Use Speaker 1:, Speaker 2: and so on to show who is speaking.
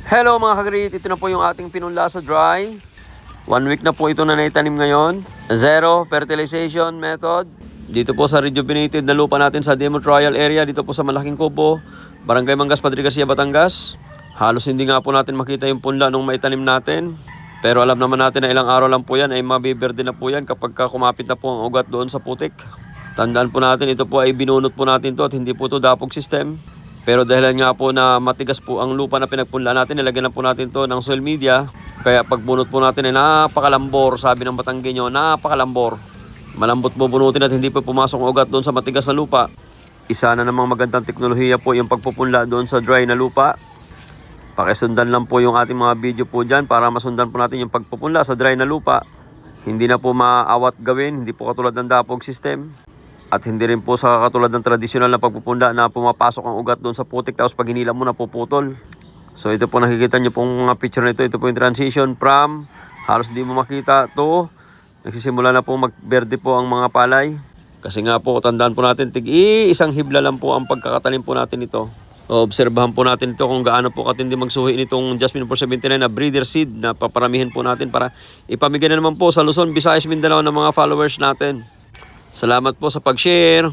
Speaker 1: Hello mga kagrit, ito na po yung ating pinunla sa dry. 1 week na po ito na naitanim ngayon. Zero fertilization method. Dito po sa rejuvenated na lupa natin sa demo trial area. Dito po sa Malaking Kubo, Barangay Mangas, Padre Garcia, Batangas. Halos hindi nga po natin makita yung punla nung maitanim natin. Pero alam naman natin na ilang araw lang po yan ay mabiberde na po yan kapag kumapit na po ang ugat doon sa putik. Tandaan po natin, ito po ay binunot po natin to at hindi po to dapog system. Pero dahil nga po na matigas po ang lupa na pinagpunla natin, nilagyan na po natin to ng soil media. Kaya pagbunot po natin ay napakalambor, sabi ng Batanggenyo, napakalambor. Malambot po bunutin at hindi po pumasok ang ugat doon sa matigas na lupa. Isa na namang magandang teknolohiya po yung pagpupunla doon sa dry na lupa. Pakisundan lang po yung ating mga video po dyan para masundan po natin yung pagpupunla sa dry na lupa. Hindi na po maawat gawin, hindi po katulad ng dapog system. At hindi rin po sa katulad ng tradisyonal na pagpupunda na pumapasok ang ugat doon sa putik tapos pag hinila mo napuputol. So ito po nakikita nyo pong mga picture na ito. Ito po yung transition from halos di mo makita to nagsisimula na po magberde po ang mga palay. Kasi nga po tandaan po natin isang hibla lang po ang pagkakatanim po natin ito. Obserbahan po natin ito kung gaano po katindi magsuhi nitong Jasmine 479 na breeder seed na paparamihin po natin para ipamigay na naman po sa Luzon, Visayas, Mindanao ng mga followers natin. Salamat po sa pag-share.